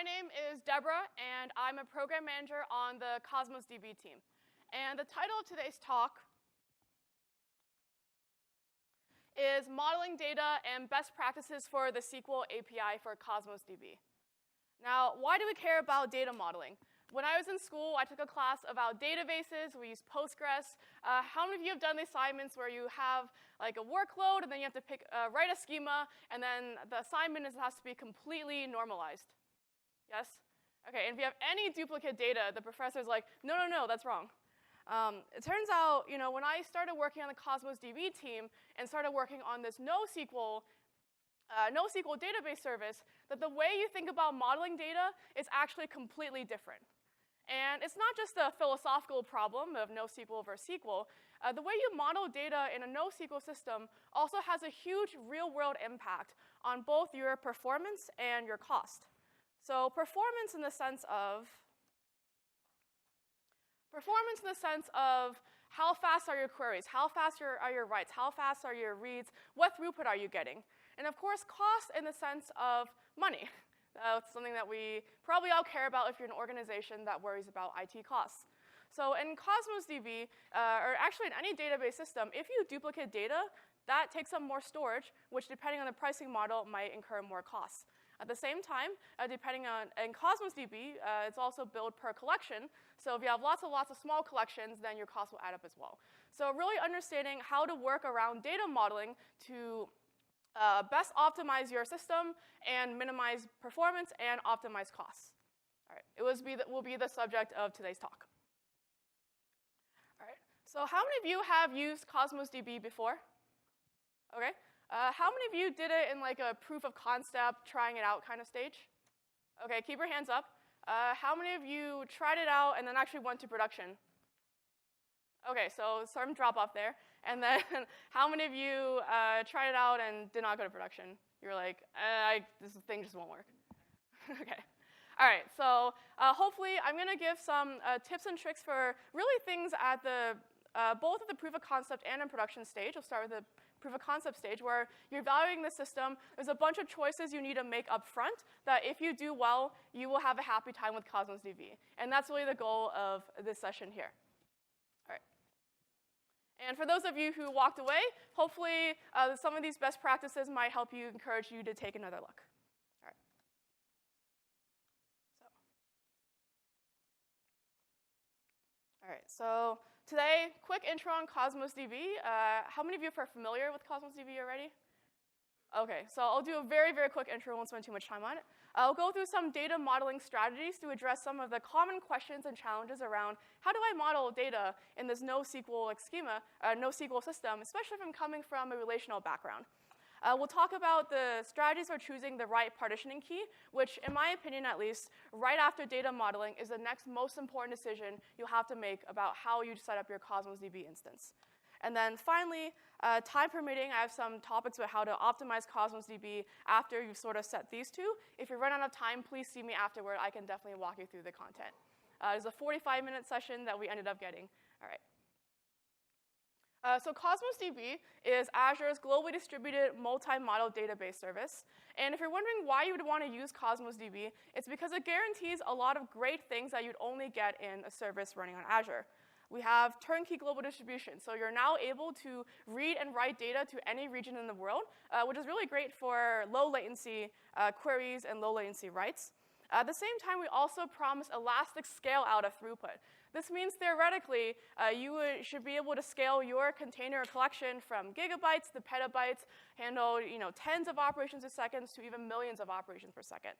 My name is Deborah, and I'm a program manager on the Cosmos DB team. And the title of today's talk is Modeling Data and Best Practices for the SQL API for Cosmos DB. Now, why do we care about data modeling? When I was in school, I took a class about databases. We used Postgres. How many of you have done the assignments where you have like a workload, and then you have to write a schema, and then the assignment has to be completely normalized? Yes? OK, and if you have any duplicate data, the professor's like, no, no, no, that's wrong. It turns out, when I started working on the Cosmos DB team and started working on this NoSQL database service, that the way you think about modeling data is actually completely different. And it's not just a philosophical problem of NoSQL versus SQL. The way you model data in a NoSQL system also has a huge real-world impact on both your performance and your cost. So performance in the sense of how fast are your queries, how fast are your writes, how fast are your reads, what throughput are you getting? And of course, cost in the sense of money. It's something that we probably all care about if you're an organization that worries about IT costs. So in Cosmos DB, or actually in any database system, if you duplicate data, that takes up more storage, which depending on the pricing model might incur more costs. At the same time, in Cosmos DB, it's also billed per collection. So if you have lots of small collections, then your costs will add up as well. So really understanding how to work around data modeling to best optimize your system and minimize performance and optimize costs. All right, it will be the subject of today's talk. All right, so how many of you have used Cosmos DB before? OK. How many of you did it in like a proof of concept, trying it out kind of stage? OK, keep your hands up. How many of you tried it out and then actually went to production? OK, so some drop off there. And then how many of you tried it out and did not go to production? You're like, this thing just won't work. OK. All right, so hopefully I'm going to give some tips and tricks for really things at the both at the proof of concept and in production stage. I'll start with the proof of concept stage, where you're evaluating the system. There's a bunch of choices you need to make up front that if you do well, you will have a happy time with Cosmos DB. And that's really the goal of this session here. All right. And for those of you who walked away, hopefully some of these best practices might help you, encourage you to take another look. All right. So today, quick intro on Cosmos DB. How many of you are familiar with Cosmos DB already? OK, so I'll do a very, very quick intro. I won't spend too much time on it. I'll go through some data modeling strategies to address some of the common questions and challenges around how do I model data in this NoSQL schema, NoSQL system, especially if I'm coming from a relational background. We'll talk about the strategies for choosing the right partitioning key, which, in my opinion at least, right after data modeling is the next most important decision you'll have to make about how you set up your Cosmos DB instance. And then finally, time permitting, I have some topics about how to optimize Cosmos DB after you've sort of set these two. If you run out of time, please see me afterward. I can definitely walk you through the content. It was a 45-minute session that we ended up getting. All right. So Cosmos DB is Azure's globally distributed multi-model database service. And if you're wondering why you would want to use Cosmos DB, it's because it guarantees a lot of great things that you'd only get in a service running on Azure. We have turnkey global distribution. So you're now able to read and write data to any region in the world, which is really great for low latency queries and low latency writes. At the same time, we also promise elastic scale out of throughput. This means theoretically, you should be able to scale your container collection from gigabytes to petabytes, handle tens of operations per second to even millions of operations per second.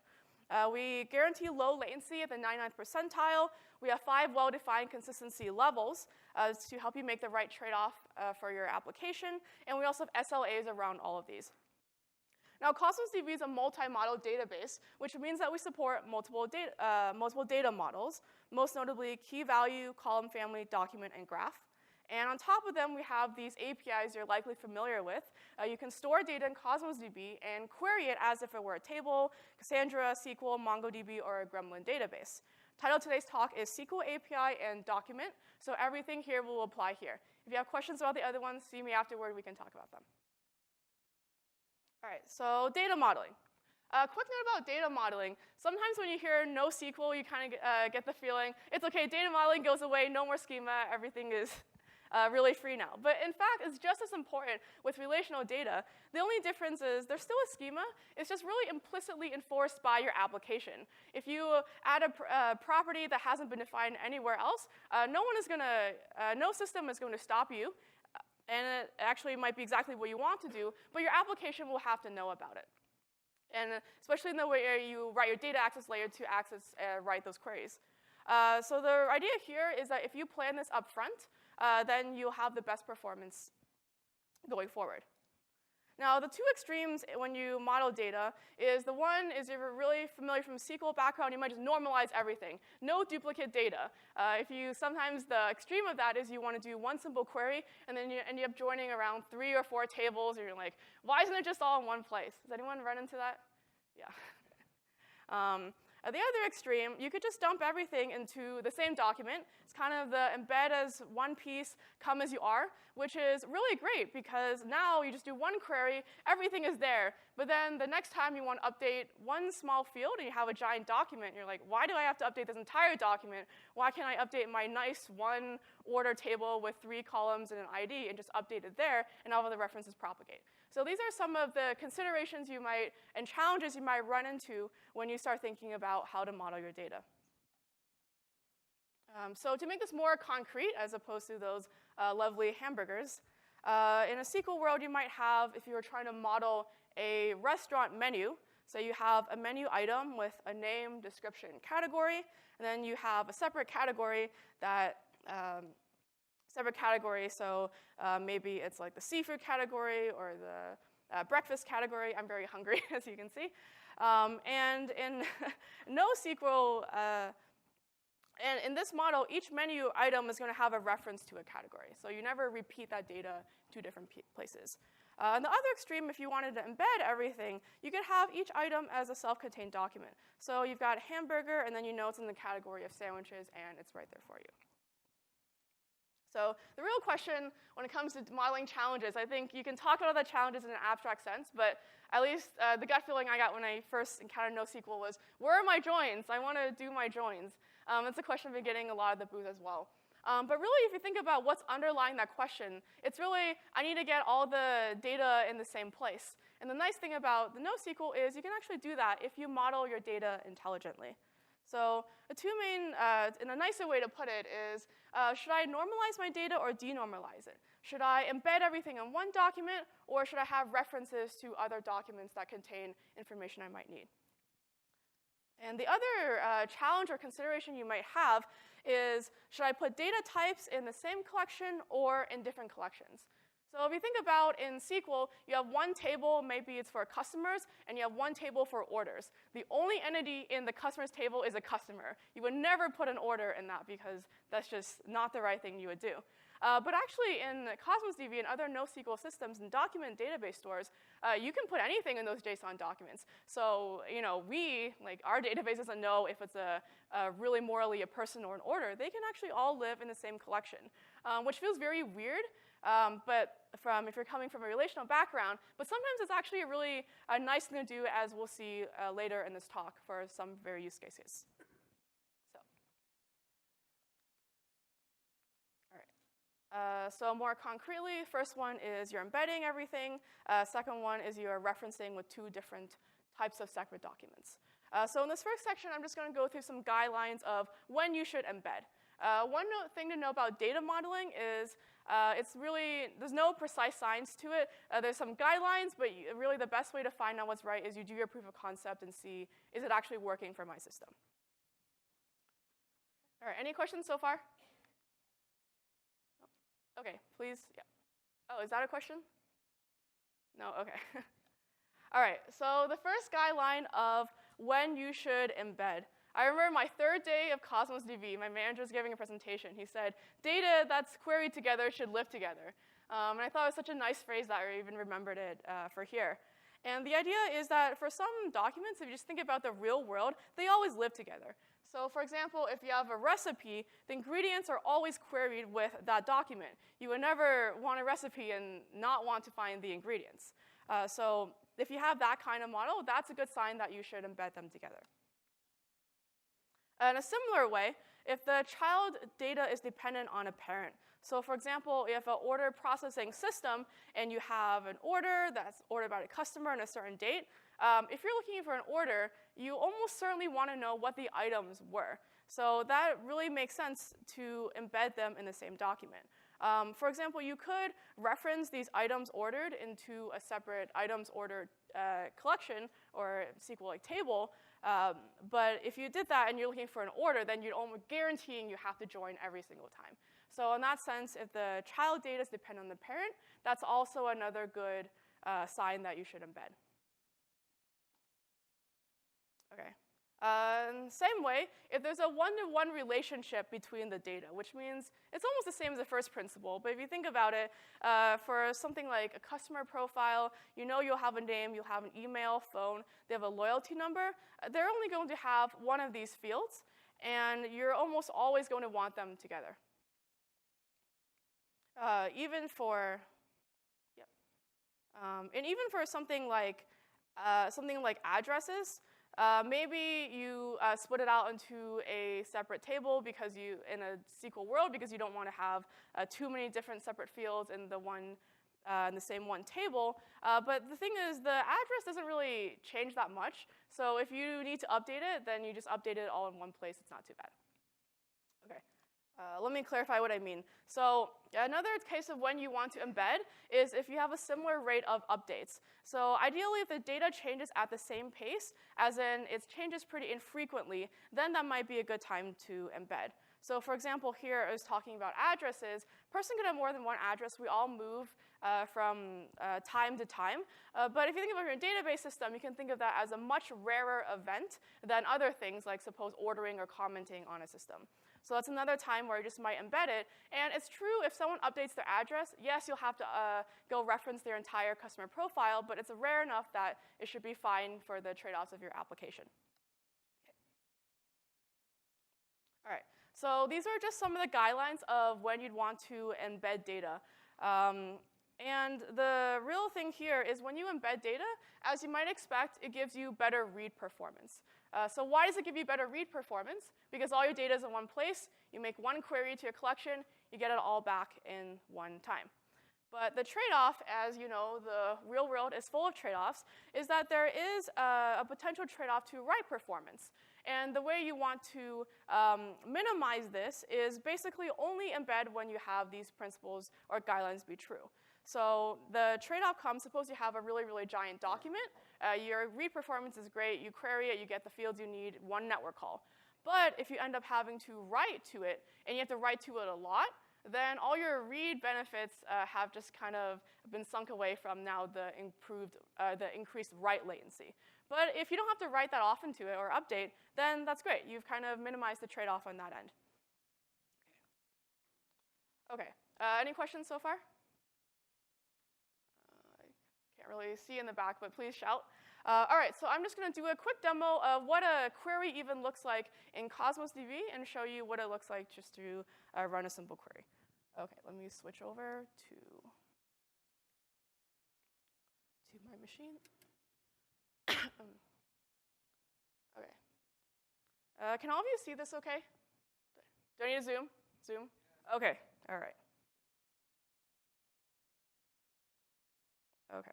We guarantee low latency at the 99th percentile. We have 5 well-defined consistency levels to help you make the right trade-off for your application. And we also have SLAs around all of these. Now, Cosmos DB is a multi-model database, which means that we support multiple data models, most notably key value, column family, document, and graph. And on top of them, we have these APIs you're likely familiar with. You can store data in Cosmos DB and query it as if it were a table, Cassandra, SQL, MongoDB, or a Gremlin database. Title of today's talk is SQL API and Document, so everything here will apply here. If you have questions about the other ones, see me afterward. We can talk about them. All right, so data modeling. Quick note about data modeling. Sometimes when you hear NoSQL, you kind of get the feeling, it's okay, data modeling goes away, no more schema, everything is really free now. But in fact, it's just as important with relational data. The only difference is there's still a schema. It's just really implicitly enforced by your application. If you add a property that hasn't been defined anywhere else, no system is going to stop you. And it actually might be exactly what you want to do, but your application will have to know about it. And especially in the way you write your data access layer to write those queries. So the idea here is that if you plan this up front, then you'll have the best performance going forward. Now, the two extremes when you model data is the one is if you're really familiar from a SQL background, you might just normalize everything. No duplicate data. Sometimes the extreme of that is you want to do one simple query, and then you end up joining around 3 or 4 tables, and you're like, why isn't it just all in one place? Has anyone run into that? Yeah. At the other extreme, you could just dump everything into the same document. It's kind of the embed as one piece, come as you are, which is really great because now you just do one query, everything is there. But then the next time you want to update one small field and you have a giant document, you're like, why do I have to update this entire document? Why can't I update my nice one order table with 3 columns and an ID and just update it there and all of the references propagate? So these are some of the considerations and challenges you might run into when you start thinking about how to model your data. So to make this more concrete, as opposed to those lovely hamburgers, in a SQL world, you might have, if you were trying to model a restaurant menu, so you have a menu item with a name, description, category, and then you have a separate category so maybe it's like the seafood category or the breakfast category. I'm very hungry, as you can see. And in NoSQL, and in this model, each menu item is going to have a reference to a category. So you never repeat that data 2 different places. On the other extreme, if you wanted to embed everything, you could have each item as a self-contained document. So you've got hamburger, and then you know it's in the category of sandwiches, and it's right there for you. So the real question when it comes to modeling challenges, I think you can talk about the challenges in an abstract sense, but at least the gut feeling I got when I first encountered NoSQL was, where are my joins? I want to do my joins. It's a question I've been getting a lot at the booth as well. But really, if you think about what's underlying that question, it's really, I need to get all the data in the same place. And the nice thing about the NoSQL is you can actually do that if you model your data intelligently. So the two main, in a nicer way to put it is, should I normalize my data or de-normalize it? Should I embed everything in one document, or should I have references to other documents that contain information I might need? And the other challenge or consideration you might have is, should I put data types in the same collection or in different collections? So if you think about in SQL, you have one table, maybe it's for customers, and you have one table for orders. The only entity in the customers table is a customer. You would never put an order in that because that's just not the right thing you would do. But actually in Cosmos DB and other NoSQL systems and document database stores, you can put anything in those JSON documents. So our database doesn't know if it's really morally a person or an order. They can actually all live in the same collection, which feels very weird. If you're coming from a relational background, but sometimes it's actually a really nice thing to do, as we'll see later in this talk for some very use cases. So more concretely, first one is you're embedding everything. Second one is you're referencing with 2 different types of separate documents. So in this first section, I'm just going to go through some guidelines of when you should embed. One thing to know about data modeling is there's no precise science to it. There's some guidelines, but really the best way to find out what's right is you do your proof of concept and see, is it actually working for my system? All right, any questions so far? Okay, please, yeah. Oh, is that a question? No, okay. All right, so the first guideline of when you should embed. I remember my 3rd day of Cosmos DB, my manager was giving a presentation. He said, data that's queried together should live together. And I thought it was such a nice phrase that I even remembered it for here. And the idea is that for some documents, if you just think about the real world, they always live together. So for example, if you have a recipe, the ingredients are always queried with that document. You would never want a recipe and not want to find the ingredients. So if you have that kind of model, that's a good sign that you should embed them together. In a similar way, if the child data is dependent on a parent, so for example, if an order processing system and you have an order that's ordered by a customer on a certain date, if you're looking for an order, you almost certainly want to know what the items were. So that really makes sense to embed them in the same document. For example, you could reference these items ordered into a separate items ordered collection or SQL-like table. But if you did that and you're looking for an order, then you're almost guaranteeing you have to join every single time. So in that sense, if the child data is dependent on the parent, that's also another good sign that you should embed. Okay. Same way, if there's a one-to-one relationship between the data, which means it's almost the same as the first principle, but if you think about it, for something like a customer profile, you know you'll have a name, you'll have an email, phone, they have a loyalty number, they're only going to have one of these fields, and you're almost always going to want them together. Even for something like addresses, maybe you split it out into a separate table because in a SQL world, because you don't want to have too many different separate fields in the same one table. But the thing is, the address doesn't really change that much. So if you need to update it, then you just update it all in one place. It's not too bad. Okay. Let me clarify what I mean. So another case of when you want to embed is if you have a similar rate of updates. So ideally, if the data changes at the same pace, as in it changes pretty infrequently, then that might be a good time to embed. So for example, here I was talking about addresses. Person could have more than one address. We all move from time to time. But if you think about your database system, you can think of that as a much rarer event than other things like suppose ordering or commenting on a system. So that's another time where you just might embed it. And it's true, if someone updates their address, yes, you'll have to go reference their entire customer profile, but it's rare enough that it should be fine for the trade-offs of your application. Okay. All right, so these are just some of the guidelines of when you'd want to embed data. And the real thing here is when you embed data, as you might expect, it gives you better read performance. So why does it give you better read performance? Because all your data is in one place. You make one query to your collection. You get it all back in one time. But the trade-off, as you know, the real world is full of trade-offs, is that there is a potential trade-off to write performance. And the way you want to minimize this is basically only embed when you have these principles or guidelines be true. So the trade-off comes, suppose you have a really, really giant document. Your read performance is great. You query it. You get the fields you need, one network call. But if you end up having to write to it, and you have to write to it a lot, then all your read benefits have just kind of been sunk away from now the increased write latency. But if you don't have to write that often to it or update, then that's great. You've kind of minimized the trade-off on that end. Okay. Any questions so far? I can't really see in the back, but please shout. All right, so I'm just going to do a quick demo of what a query even looks like in Cosmos DB and show you what it looks like just to run a simple query. Okay, let me switch over to my machine. Okay. Can all of you see this okay? Do I need to zoom? Zoom? Okay, all right. Okay.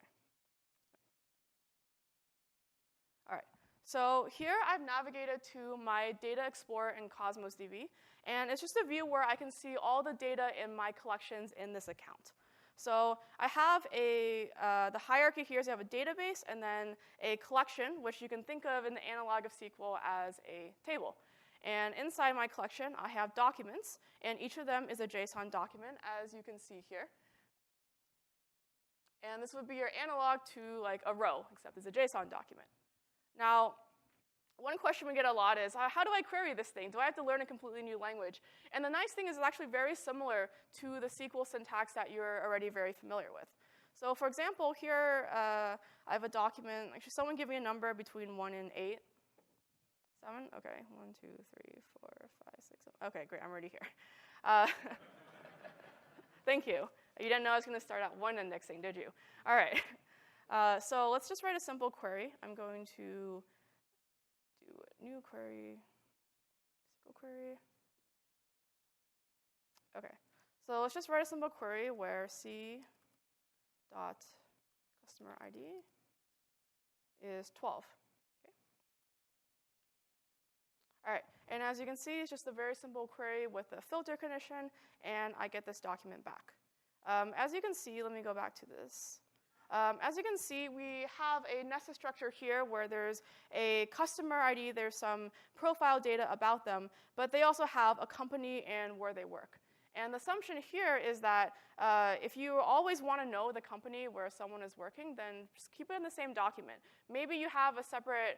All right, so here I've navigated to my Data Explorer in Cosmos DB, and it's just a view where I can see all the data in my collections in this account. So I have the hierarchy here is I have a database and then a collection, which you can think of in the analog of SQL as a table. And inside my collection, I have documents, and each of them is a JSON document, as you can see here. And this would be your analog to like a row, except it's a JSON document. Now, one question we get a lot is, how do I query this thing? Do I have to learn a completely new language? And the nice thing is it's actually very similar to the SQL syntax that you're already very familiar with. So for example, here I have a document. Actually, someone give me a number between 1 and 8. 7? Okay, 1, 2, 3, 4, 5, 6, 7. Okay, great, I'm already here. Thank you. You didn't know I was going to start at 1 indexing, did you? All right. So let's just write a simple query. I'm going to do a new query, SQL query. Okay, so let's just write a simple query where c dot customer ID is 12. Okay. All right, and as you can see, it's just a very simple query with a filter condition, and I get this document back. As you can see, let me go back to this. As you can see, we have a nested structure here where there's a customer ID, there's some profile data about them, but they also have a company and where they work. And the assumption here is that if you always want to know the company where someone is working, then just keep it in the same document. Maybe you have a separate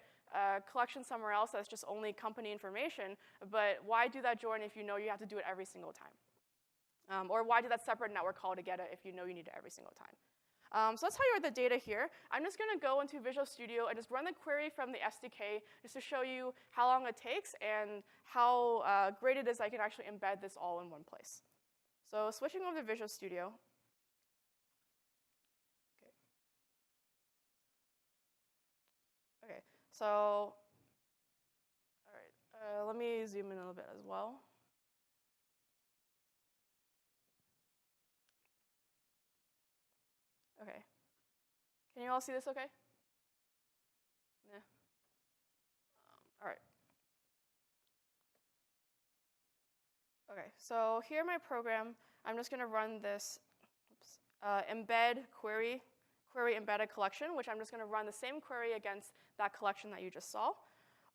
collection somewhere else that's just only company information, but why do that join if you know you have to do it every single time? Or why do that separate network call to get it if you know you need it every single time? So that's how you write the data here. I'm just going to go into Visual Studio and just run the query from the SDK just to show you how long it takes and how great it is I can actually embed this all in one place. So switching over to Visual Studio. Okay, so all right, let me zoom in a little bit as well. Okay. Can you all see this okay? Yeah. All right. Okay, so here in my program, I'm just going to run this embed query embedded collection, which I'm just going to run the same query against that collection that you just saw.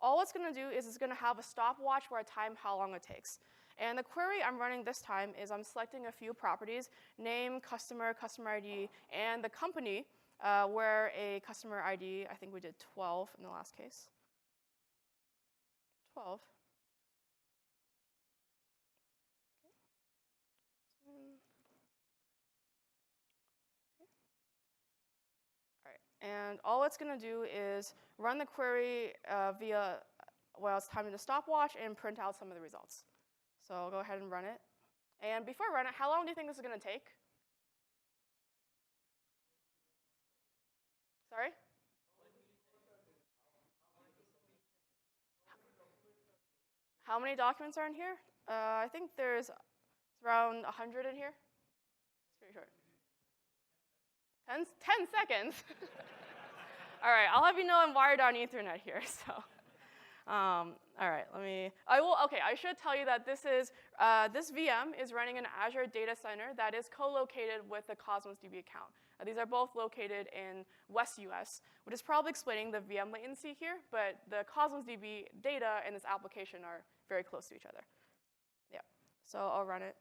All it's going to do is it's going to have a stopwatch where I time how long it takes. And the query I'm running this time is I'm selecting a few properties, name, customer, customer ID, and the company, where a customer ID, I think we did 12 in the last case. 12. And all it's going to do is run the query via, well, it's timing the stopwatch and print out some of the results. So I'll go ahead and run it. And before I run it, how long do you think this is going to take? Sorry? How many documents are in here? I think there's around 100 in here. It's pretty short. 10 seconds. All right, I'll have you know I'm wired on Ethernet here. So, all right, I should tell you that this VM is running an Azure data center that is co-located with the Cosmos DB account. These are both located in West US, which is probably explaining the VM latency here, but the Cosmos DB data and this application are very close to each other. Yeah, so I'll run it.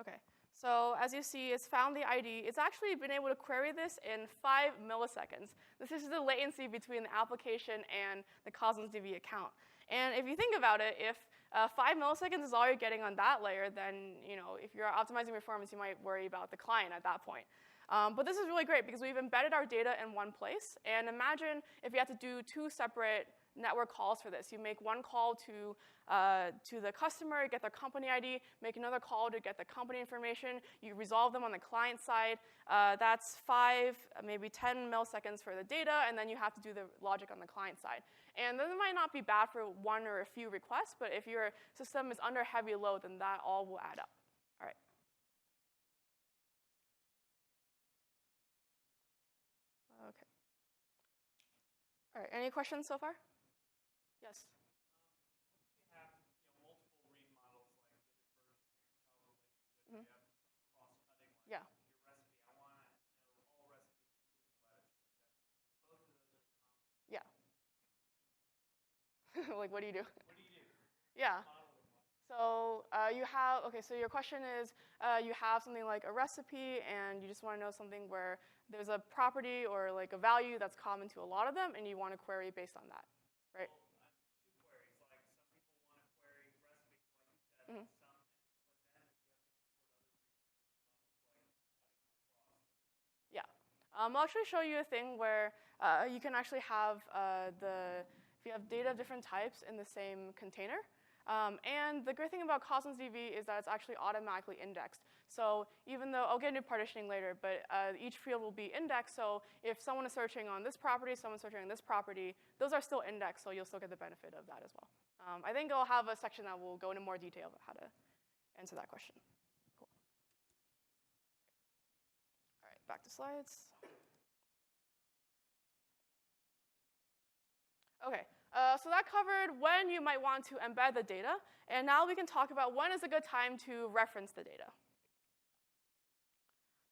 Okay, so as you see, it's found the ID. It's actually been able to query this in 5 milliseconds. This is the latency between the application and the Cosmos DB account. And if you think about it, if 5 milliseconds is all you're getting on that layer, then if you're optimizing performance, you might worry about the client at that point. But this is really great because we've embedded our data in one place. And imagine if you had to do 2 separate network calls for this. You make one call to the customer, get their company ID, make another call to get the company information. You resolve them on the client side. That's 5, maybe 10 milliseconds for the data, and then you have to do the logic on the client side. And then it might not be bad for one or a few requests, but if your system is under heavy load, then that all will add up. All right. Okay. All right, any questions so far? Yes. You have multiple read models like the deferred parent-child relationship. Mm-hmm. You have cross-cutting like yeah. your recipe. I want to know all recipes, including lettuce. Both of those are common. Yeah. Like, what do you do? What do you do? Yeah. So you have, okay, so your question is you have something like a recipe and you just want to know something where there's a property or like a value that's common to a lot of them and you want to query based on that, right? Well, 2 queries. Like some people want to query recipes, like you said, Mm-hmm. but then you have to support other read models like cutting across. Yeah. I'll actually show you a thing where you can actually have if you have data of different types in the same container, And the great thing about Cosmos DB is that it's actually automatically indexed. So even though, I'll get into partitioning later, but each field will be indexed. So if someone is searching on this property, someone's searching on this property, those are still indexed, so you'll still get the benefit of that as well. I think I'll have a section that will go into more detail about how to answer that question. Cool. All right, back to slides. OK, so that covered when you might want to embed the data. And now we can talk about when is a good time to reference the data.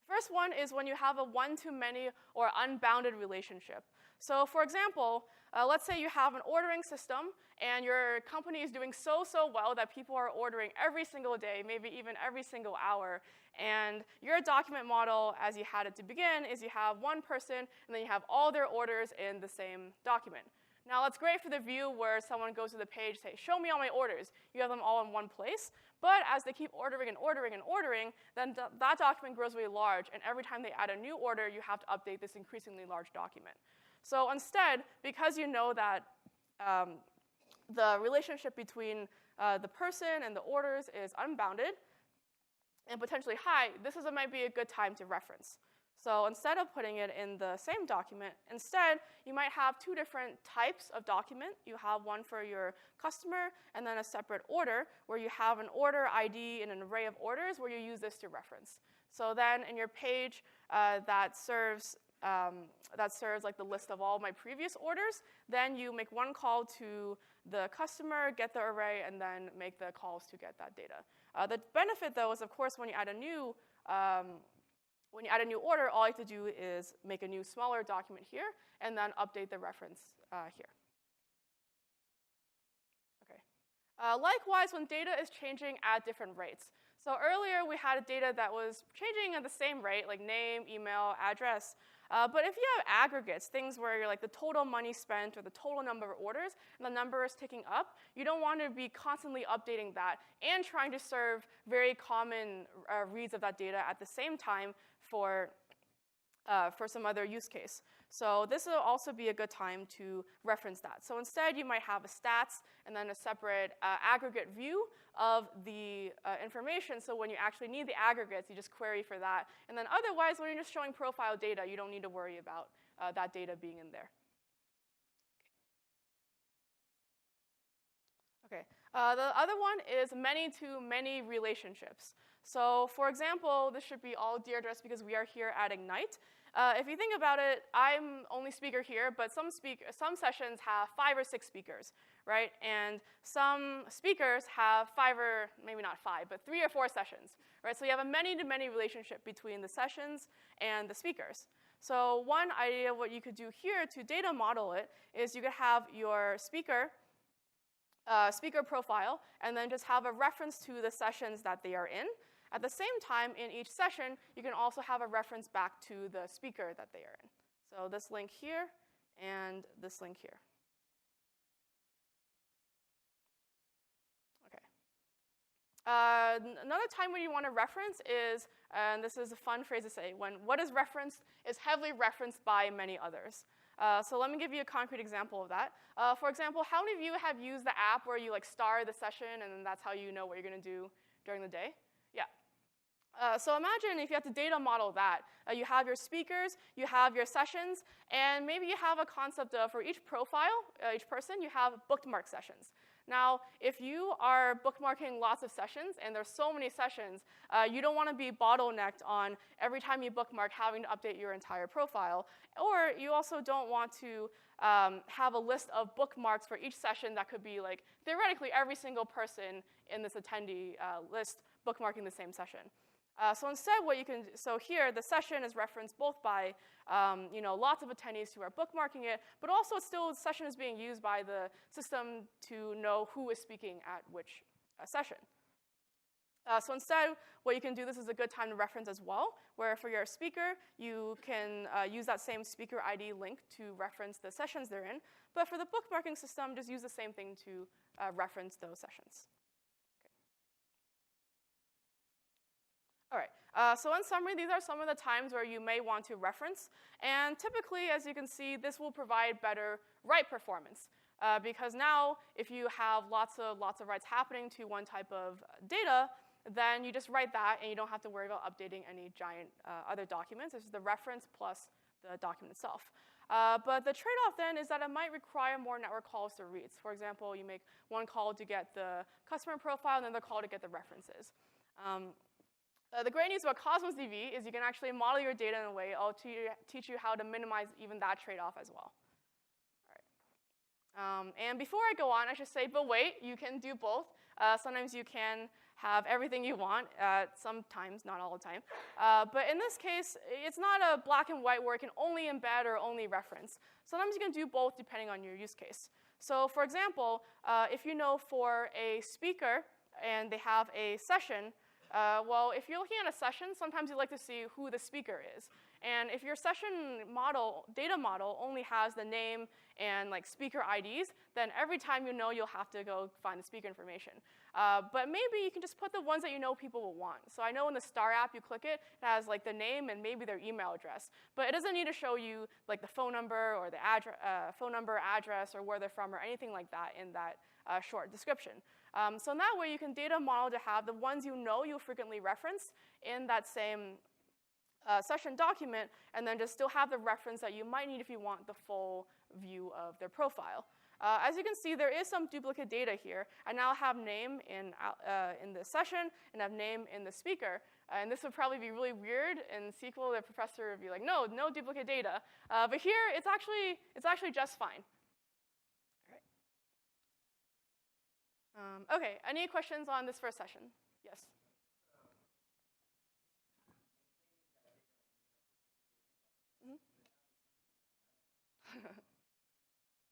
First one is when you have a one-to-many or unbounded relationship. So for example, let's say you have an ordering system, and your company is doing so well that people are ordering every single day, maybe even every single hour. And your document model, as you had it to begin, is you have one person, and then you have all their orders in the same document. Now, that's great for the view where someone goes to the page, say, show me all my orders. You have them all in one place. But as they keep ordering and ordering and ordering, then that document grows really large. And every time they add a new order, you have to update this increasingly large document. So instead, because you know that the relationship between the person and the orders is unbounded and potentially high, might be a good time to reference. So instead of putting it in the same document, instead, you might have two different types of document. You have one for your customer, and then a separate order, where you have an order ID and an array of orders where you use this to reference. So then in your page that serves like the list of all my previous orders, then you make one call to the customer, get the array, and then make the calls to get that data. The benefit, though, is, of course, when you add a new order, all you have to do is make a new smaller document here, and then update the reference here. Okay. Likewise, when data is changing at different rates. So earlier, we had data that was changing at the same rate, like name, email, address. But if you have aggregates, things where you're like the total money spent or the total number of orders, and the number is ticking up, you don't want to be constantly updating that and trying to serve very common reads of that data at the same time for some other use case. So this will also be a good time to reference that. So instead, you might have a stats and then a separate aggregate view of the information. So when you actually need the aggregates, you just query for that. And then otherwise, when you're just showing profile data, you don't need to worry about that data being in there. Okay. The other one is many-to-many relationships. So for example, this should be all dear address because we are here at Ignite. If you think about it, I'm only speaker here, but some sessions have 5 or 6 speakers, right? And some speakers have 5 or maybe not 5, but 3 or 4 sessions, right? So you have a many-to-many relationship between the sessions and the speakers. So one idea of what you could do here to data model it is you could have your speaker profile, and then just have a reference to the sessions that they are in. At the same time, in each session, you can also have a reference back to the speaker that they are in. So this link here and this link here. Okay. Another time when you want to reference is, and this is a fun phrase to say, when what is referenced is heavily referenced by many others. So let me give you a concrete example of that. For example, how many of you have used the app where you star the session, and then that's how you know what you're going to do during the day? Yeah. So imagine if you have to data model that. You have your speakers, you have your sessions, and maybe you have a concept of, for each profile, each person, you have bookmark sessions. Now, if you are bookmarking lots of sessions, and there's so many sessions, you don't want to be bottlenecked on every time you bookmark having to update your entire profile. Or you also don't want to have a list of bookmarks for each session that could be theoretically every single person in this attendee list bookmarking the same session. So instead, so here the session is referenced both by lots of attendees who are bookmarking it, but also the session is being used by the system to know who is speaking at which session. So instead, what you can do, this is a good time to reference as well, where for your speaker, you can use that same speaker ID link to reference the sessions they're in. But for the bookmarking system, just use the same thing to reference those sessions. All right, so in summary, these are some of the times where you may want to reference. And typically, as you can see, this will provide better write performance. Because now, if you have lots of writes happening to one type of data, then you just write that, and you don't have to worry about updating any giant other documents. This is the reference plus the document itself. But the trade-off then is that it might require more network calls to reads. For example, you make one call to get the customer profile, and another call to get the references. The great news about Cosmos DB is you can actually model your data in a way. I'll teach you how to minimize even that trade-off as well. All right. And before I go on, I should say, but wait, you can do both. Sometimes you can have everything you want, sometimes, not all the time. But in this case, it's not a black and white where it can only embed or only reference. Sometimes you can do both depending on your use case. So for example, if you know for a speaker and they have a session, well, if you're looking at a session, sometimes you like to see who the speaker is. And if your session model, data model, only has the name and like speaker IDs, then every time you know, you'll have to go find the speaker information. But maybe you can just put the ones that you know people will want. So I know in the Star app, you click it, it has like the name and maybe their email address. But it doesn't need to show you like the phone number or the phone number, address, or where they're from, or anything like that in that short description. So in that way, you can data model to have the ones you know you'll frequently reference in that same session document, and then just still have the reference that you might need if you want the full view of their profile. As you can see, there is some duplicate data here. I now have name in the session, and I have name in the speaker. And this would probably be really weird in SQL. The professor would be like, no duplicate data. But here, it's actually just fine. All right. OK, any questions on this first session? Yes?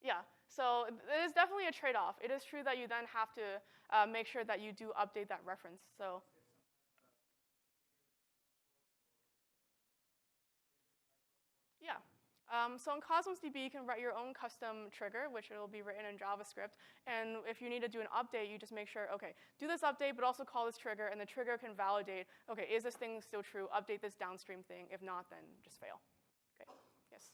Yeah, so it is definitely a trade-off. It is true that you then have to make sure that you do update that reference. So yeah. So in Cosmos DB, you can write your own custom trigger, which will be written in JavaScript. And if you need to do an update, you just make sure, OK, do this update, but also call this trigger. And the trigger can validate, OK, is this thing still true? Update this downstream thing. If not, then just fail. OK, yes?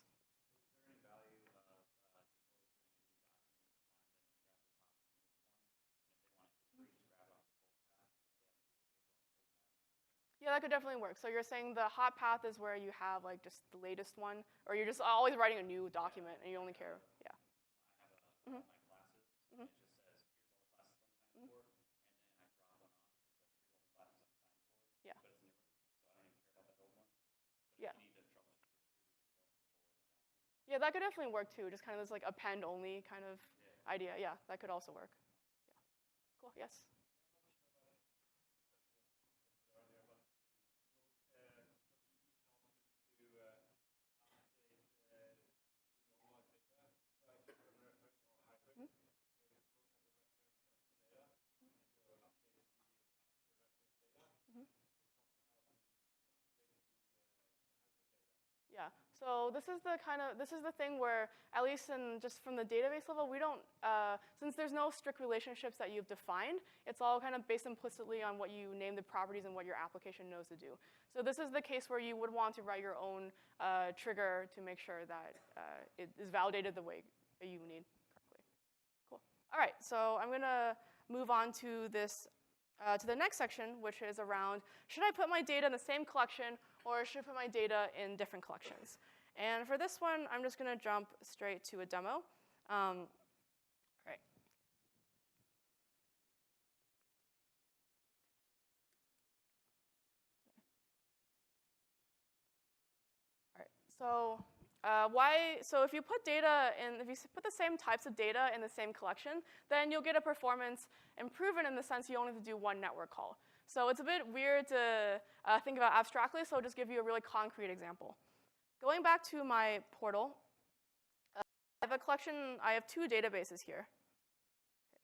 Yeah, that could definitely work. So you're saying the hot path is where you have like just the latest one, or you're just always writing a new document and you only care, yeah. Mm-hmm. Mm-hmm. Mm-hmm. Yeah. Yeah. Yeah, that could definitely work too. Just kind of this like append only kind of idea. Yeah, that could also work. Yeah. Cool. Yes. Yeah. So this is the thing where, at least just from the database level, we don't, since there's no strict relationships that you've defined, it's all kind of based implicitly on what you name the properties and what your application knows to do. So this is the case where you would want to write your own trigger to make sure that it is validated the way you need correctly. Cool. All right. So I'm going to move on to this. To the next section, which is around, should I put my data in the same collection, or should I put my data in different collections? And for this one, I'm just going to jump straight to a demo. All right. All right. So if you put if you put the same types of data in the same collection, then you'll get a performance improvement in the sense you only have to do one network call. So it's a bit weird to think about abstractly, so I'll just give you a really concrete example. Going back to my portal, I have a collection, I have two databases here. Okay,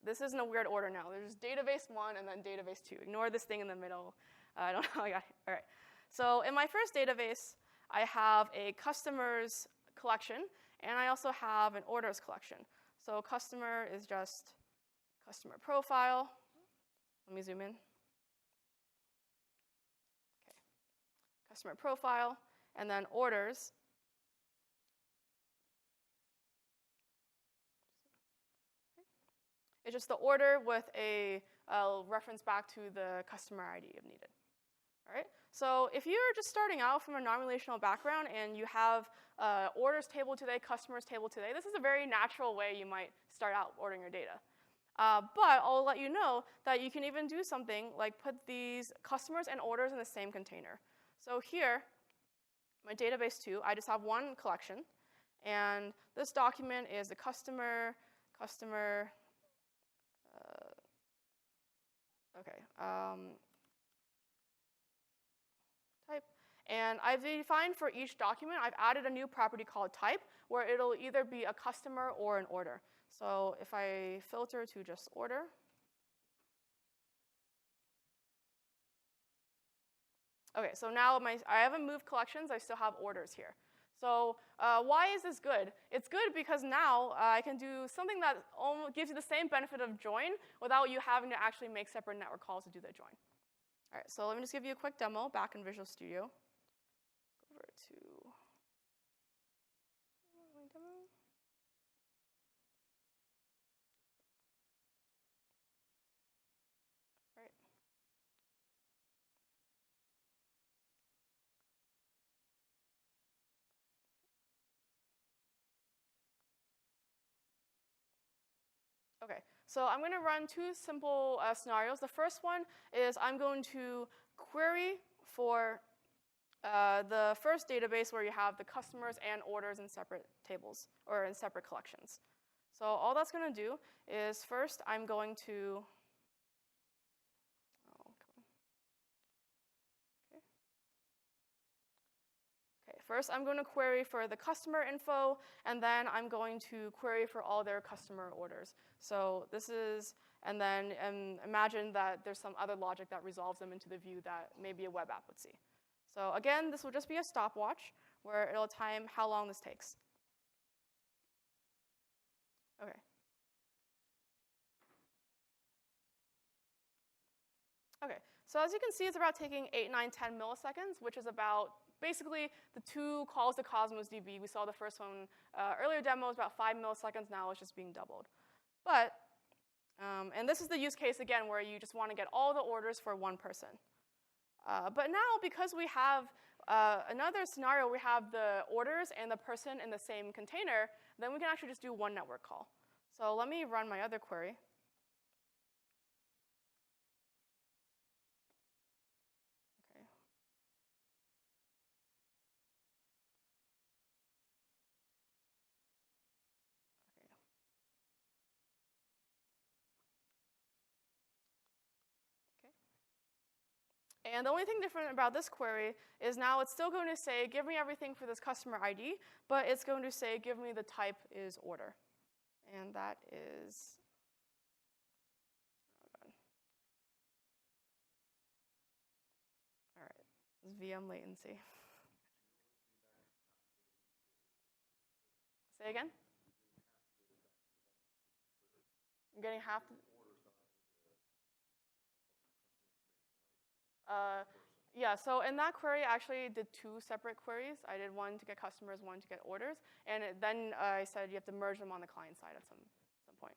this is in a weird order now. There's database 1 and then database 2. Ignore this thing in the middle. I don't know how I got here. All right. So in my first database, I have a customers collection, and I also have an orders collection. So customer is just customer profile. Let me zoom in. Okay. Customer profile, and then orders It's just the order with a reference back to the customer ID if needed. All right? So if you're just starting out from a non-relational background and you have orders table today, customers table today, this is a very natural way you might start out ordering your data. But I'll let you know that you can even do something like put these customers and orders in the same container. So here, my database 2, I just have one collection. And this document is the customer, type. And I've defined for each document, I've added a new property called type, where it'll either be a customer or an order. So if I filter to just order, okay, so now I haven't moved collections, I still have orders here. So why is this good? It's good because now I can do something that almost gives you the same benefit of join without you having to actually make separate network calls to do the join. All right, so let me just give you a quick demo back in Visual Studio. Go over to my demo. Right. Okay, so I'm going to run two simple scenarios. The first one is I'm going to query for the first database where you have the customers and orders in separate tables or in separate collections. So all that's going to do is first I'm going to First, I'm going to query for the customer info, and then I'm going to query for all their customer orders. So this is, and then imagine that there's some other logic that resolves them into the view that maybe a web app would see. So again, this will just be a stopwatch where it'll time how long this takes. Okay. Okay, so as you can see, it's about taking 8, 9, 10 milliseconds, which is about basically the 2 calls to Cosmos DB. We saw the first one earlier demo was about 5 milliseconds. Now it's just being doubled. But, and this is the use case, again, where you just want to get all the orders for one person. But now, because we have another scenario, we have the orders and the person in the same container, then we can actually just do one network call. So let me run my other query. And the only thing different about this query is now it's still going to say, give me everything for this customer ID, but it's going to say, give me the type is order. And that is, oh God. All right, this is VM latency. Say again? I'm getting half. Yeah, so in that query, I actually did 2 separate queries. I did one to get customers, one to get orders. And then I said you have to merge them on the client side at some point.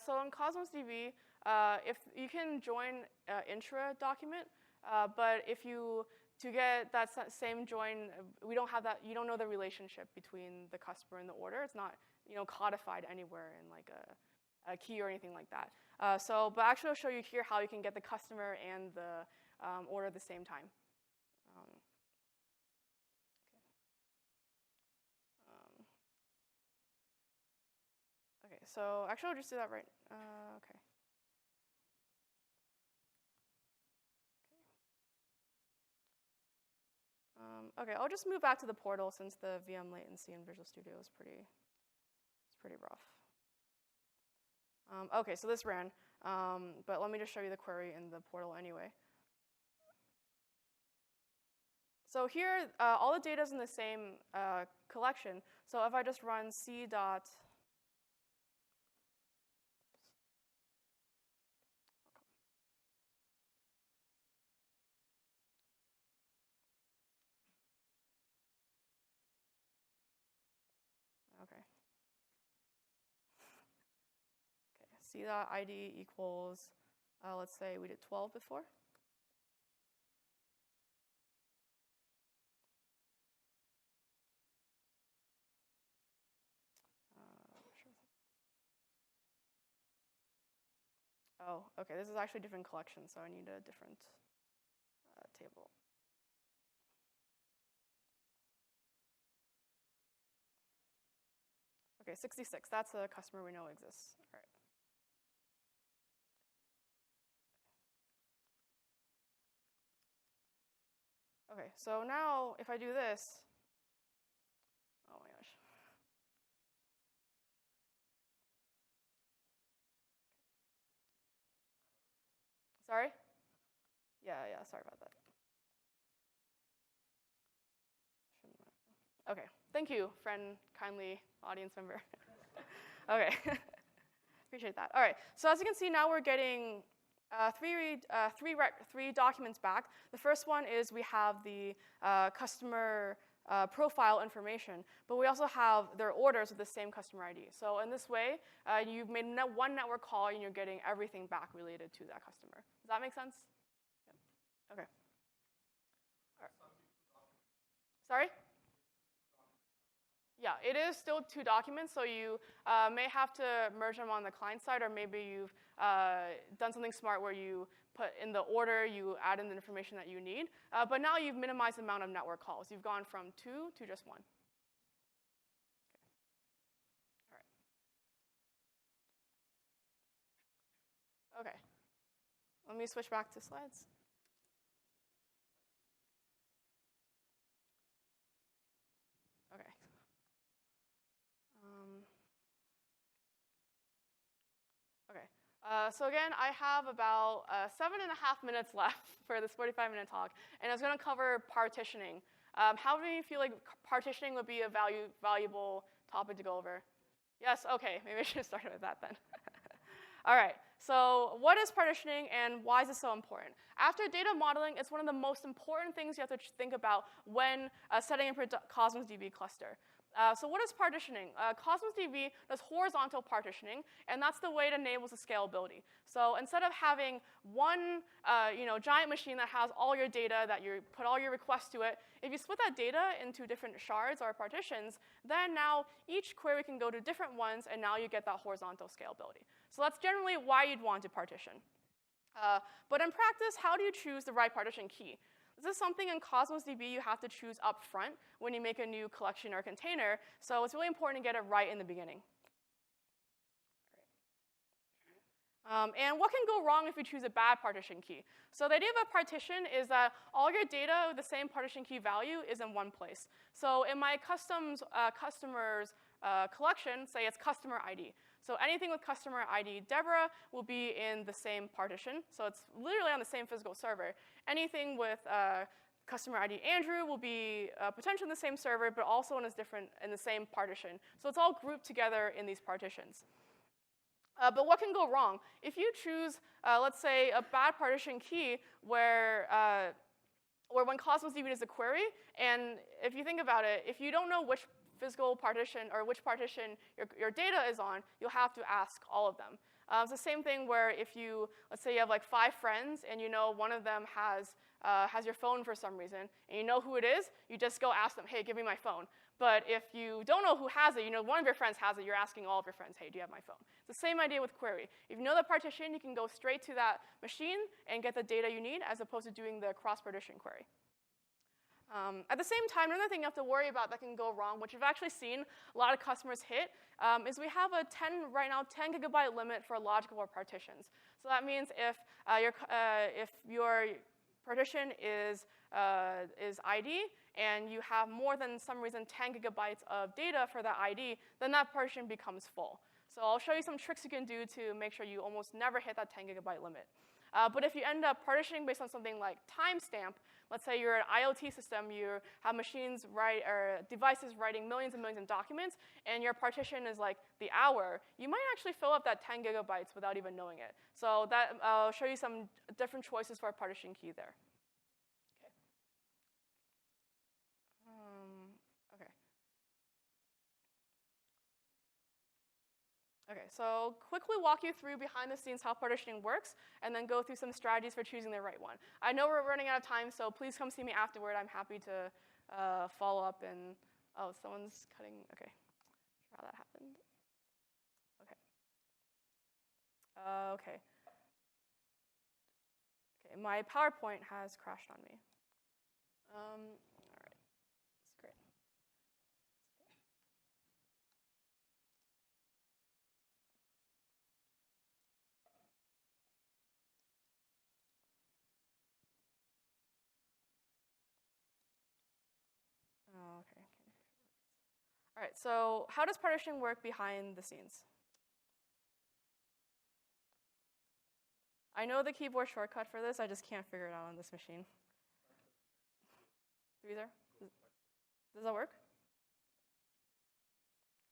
So in Cosmos DB, if you can join intra document, but if you to get that same join, we don't have that. You don't know the relationship between the customer and the order. It's not codified anywhere in like a key or anything like that. But actually, I'll show you here how you can get the customer and the order at the same time. Okay, so actually, I'll just do that right. Okay. Okay, I'll just move back to the portal since the VM latency in Visual Studio is pretty rough. Okay, so this ran, but let me just show you the query in the portal anyway. So here, all the data is in the same collection. So if I just run c dot c.id equals, let's say we did 12 before. Oh, okay, this is actually a different collection, so I need a different table. Okay, 66, that's a customer we know exists. All right. Okay, so now if I do this, oh my gosh. Sorry? Yeah, sorry about that. Okay, thank you, friend, kindly audience member. Okay, appreciate that. All right, so as you can see now we're getting three documents back. The first one is we have the customer profile information, but we also have their orders with the same customer ID. So in this way, you've made one network call and you're getting everything back related to that customer. Does that make sense? Yeah. Okay. All right. Sorry? Yeah, it is still 2 documents, so you may have to merge them on the client side, or maybe you've done something smart where you put in the order, you add in the information that you need. But now you've minimized the amount of network calls. You've gone from 2 to just 1. Okay. All right. Okay. Let me switch back to slides. Okay. Okay. So again, I have about 7.5 minutes left for this 45-minute talk, and I was going to cover partitioning. How do you feel like partitioning would be a valuable topic to go over? Yes? Okay, maybe I should have started with that then. All right, so what is partitioning and why is it so important? After data modeling, it's one of the most important things you have to think about when setting up your Cosmos DB cluster. So what is partitioning? Cosmos DB does horizontal partitioning, and that's the way it enables the scalability. So instead of having one giant machine that has all your data, that you put all your requests to it, if you split that data into different shards or partitions, then now each query can go to different ones, and now you get that horizontal scalability. So that's generally why you'd want to partition. But in practice, how do you choose the right partition key? This is something in Cosmos DB you have to choose up front when you make a new collection or container, so it's really important to get it right in the beginning. And what can go wrong if you choose a bad partition key? So the idea of a partition is that all your data with the same partition key value is in one place. So in my customers collection, say it's customer ID. So anything with customer ID Deborah will be in the same partition. So it's literally on the same physical server. Anything with customer ID Andrew will be potentially in the same server, but also in the same partition. So it's all grouped together in these partitions. But what can go wrong? If you choose, let's say, a bad partition key where when Cosmos DB does a query, and if you think about it, if you don't know which physical partition or which partition your data is on, you'll have to ask all of them. It's the same thing where if you, let's say you have like 5 friends and you know one of them has your phone for some reason, and you know who it is, you just go ask them, hey, give me my phone. But if you don't know who has it, you know one of your friends has it, you're asking all of your friends, hey, do you have my phone? It's the same idea with query. If you know the partition, you can go straight to that machine and get the data you need as opposed to doing the cross-partition query. At the same time, another thing you have to worry about that can go wrong, which we've actually seen a lot of customers hit, is we have right now 10 gigabyte limit for logical partitions. So that means if your partition is ID and you have more than some reason 10 gigabytes of data for that ID, then that partition becomes full. So I'll show you some tricks you can do to make sure you almost never hit that 10 gigabyte limit. But if you end up partitioning based on something like timestamp, let's say you're an IoT system, you have machines or devices writing millions and millions of documents, and your partition is like the hour, you might actually fill up that 10 gigabytes without even knowing it. So I'll show you some different choices for a partition key there. Okay. Okay, so quickly walk you through behind the scenes how partitioning works, and then go through some strategies for choosing the right one. I know we're running out of time, so please come see me afterward. I'm happy to follow up and, oh, someone's cutting, okay. Sure how that happened. Okay. Okay. Okay, my PowerPoint has crashed on me. All right, that's great. Oh, okay. All right, so how does partitioning work behind the scenes? I know the keyboard shortcut for this, I just can't figure it out on this machine. Either? Does that work?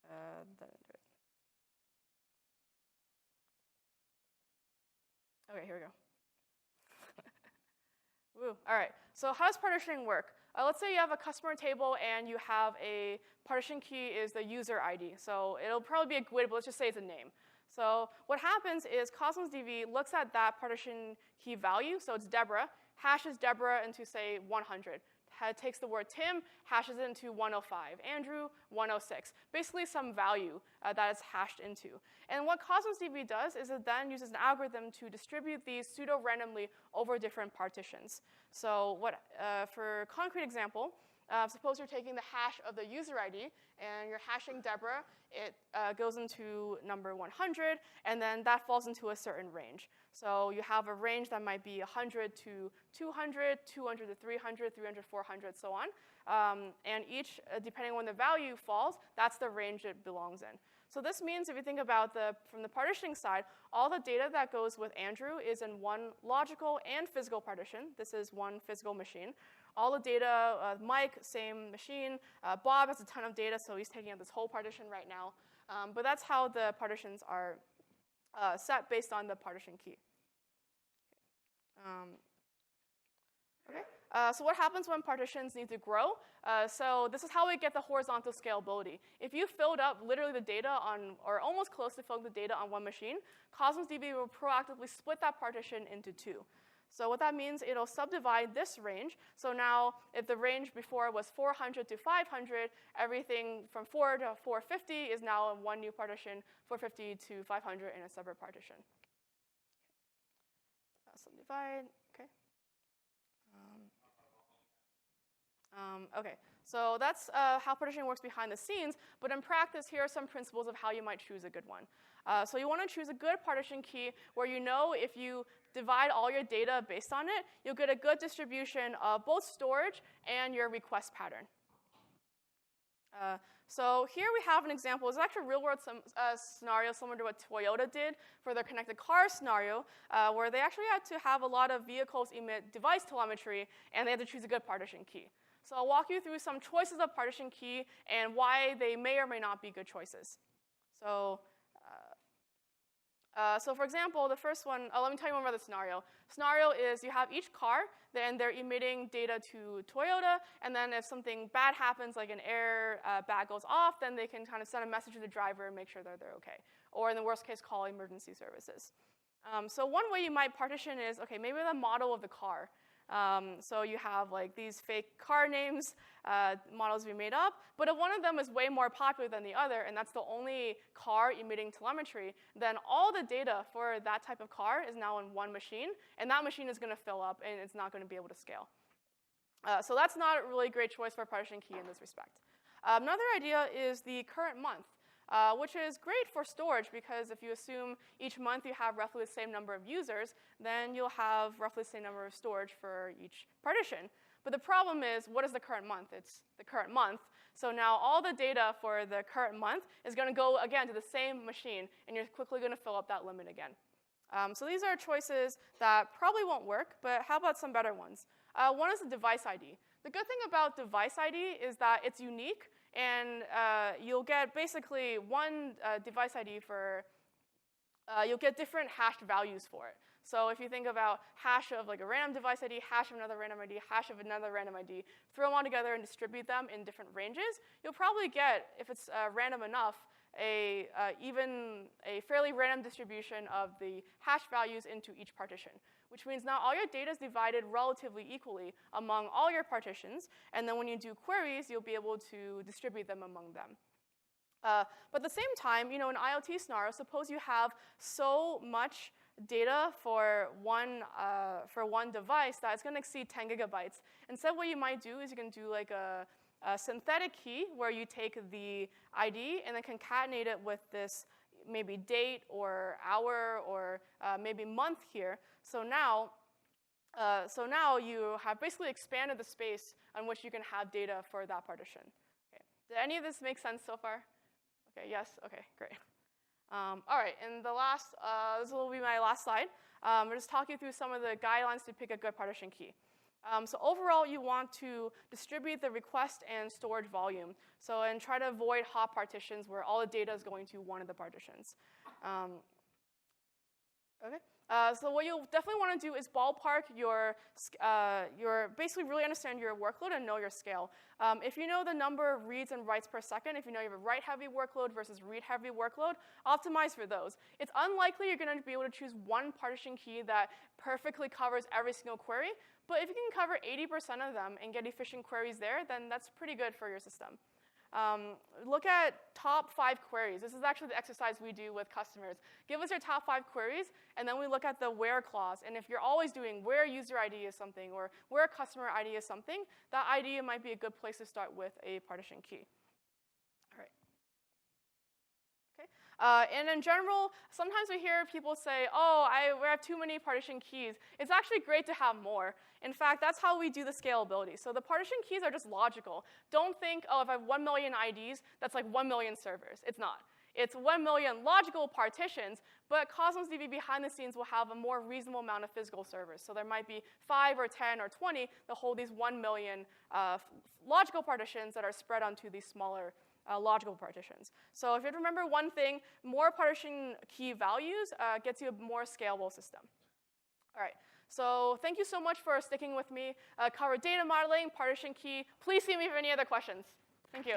That didn't do it. Okay, here we go. Woo. All right, so how does partitioning work? Let's say you have a customer table and you have a partition key is the user ID. So it'll probably be a GUID, but let's just say it's a name. So what happens is Cosmos DB looks at that partition key value, so it's Deborah, hashes Deborah into, say, 100. Takes the word Tim, hashes it into 105. Andrew, 106. Basically some value that it's hashed into. And what Cosmos DB does is it then uses an algorithm to distribute these pseudo-randomly over different partitions. So for a concrete example, suppose you're taking the hash of the user ID, and you're hashing Deborah. It goes into number 100, and then that falls into a certain range. So you have a range that might be 100 to 200, 200 to 300, 300 to 400, so on. And each, depending on when the value falls, that's the range it belongs in. So this means if you think about from the partitioning side, all the data that goes with Andrew is in one logical and physical partition. This is one physical machine. All the data, Mike, same machine. Bob has a ton of data, so he's taking up this whole partition right now. But that's how the partitions are set based on the partition key. Okay. So what happens when partitions need to grow? So this is how we get the horizontal scalability. If you filled up literally the data on, or almost close to filling the data on one machine, Cosmos DB will proactively split that partition into two. So what that means, it'll subdivide this range. So now, if the range before was 400 to 500, everything from 4 to 450 is now in one new partition, 450 to 500 in a separate partition. Subdivide, okay. Okay, so that's how partitioning works behind the scenes, but in practice, here are some principles of how you might choose a good one. So you want to choose a good partition key where you know if you divide all your data based on it, you'll get a good distribution of both storage and your request pattern. So here we have an example. It's actually a real-world scenario similar to what Toyota did for their connected car scenario, where they actually had to have a lot of vehicles emit device telemetry, and they had to choose a good partition key. So I'll walk you through some choices of partition key and why they may or may not be good choices. So for example, the first one, let me tell you more about the scenario. Scenario is you have each car, then they're emitting data to Toyota, and then if something bad happens, like an air bag goes off, then they can kind of send a message to the driver and make sure that they're okay. Or in the worst case, call emergency services. So one way you might partition is, okay, maybe the model of the car. So you have like these fake car names, models we made up, but if one of them is way more popular than the other, and that's the only car emitting telemetry, then all the data for that type of car is now in one machine, and that machine is going to fill up, and it's not going to be able to scale. So that's not a really great choice for a partition key in this respect. Another idea is the current month. Which is great for storage because if you assume each month you have roughly the same number of users, then you'll have roughly the same number of storage for each partition. But the problem is, what is the current month? It's the current month. So now all the data for the current month is going to go, again, to the same machine, and you're quickly going to fill up that limit again. So these are choices that probably won't work, but how about some better ones? One is the device ID. The good thing about device ID is that it's unique, and you'll get basically one device ID for, you'll get different hashed values for it. So if you think about hash of like a random device ID, hash of another random ID, hash of another random ID, throw them all together and distribute them in different ranges, you'll probably get, if it's random enough, even a fairly random distribution of the hash values into each partition, which means now all your data is divided relatively equally among all your partitions, and then when you do queries, you'll be able to distribute them among them. But at the same time, in IoT scenario, suppose you have so much data for one device that it's going to exceed 10 gigabytes. Instead, what you might do is you can do like a synthetic key where you take the ID and then concatenate it with this maybe date or hour or maybe month here. So now you have basically expanded the space on which you can have data for that partition. Okay. Did any of this make sense so far? Okay, yes? Okay, great. All right, and this will be my last slide. I'll just talk you through some of the guidelines to pick a good partition key. So overall, you want to distribute the request and storage volume. And try to avoid hot partitions where all the data is going to one of the partitions. Okay. So what you'll definitely want to do is ballpark your basically really understand your workload and know your scale. If you know the number of reads and writes per second, if you know you have a write-heavy workload versus read-heavy workload, optimize for those. It's unlikely you're going to be able to choose one partition key that perfectly covers every single query, but if you can cover 80% of them and get efficient queries there, then that's pretty good for your system. Look at top 5 queries. This is actually the exercise we do with customers. Give us your top 5 queries, and then we look at the where clause. And if you're always doing where user ID is something or where customer ID is something, that ID might be a good place to start with a partition key. All right. Okay. And in general, sometimes we hear people say, oh, we have too many partition keys. It's actually great to have more. In fact, that's how we do the scalability. So the partition keys are just logical. Don't think, oh, if I have 1 million IDs, that's like 1 million servers. It's not. It's 1 million logical partitions, but Cosmos DB behind the scenes will have a more reasonable amount of physical servers. So there might be 5 or 10 or 20 that hold these 1 million logical partitions that are spread onto these smaller logical partitions. So if you remember one thing, more partition key values gets you a more scalable system. All right. So thank you so much for sticking with me. Cover data modeling, partition key. Please see me for any other questions. Thank you.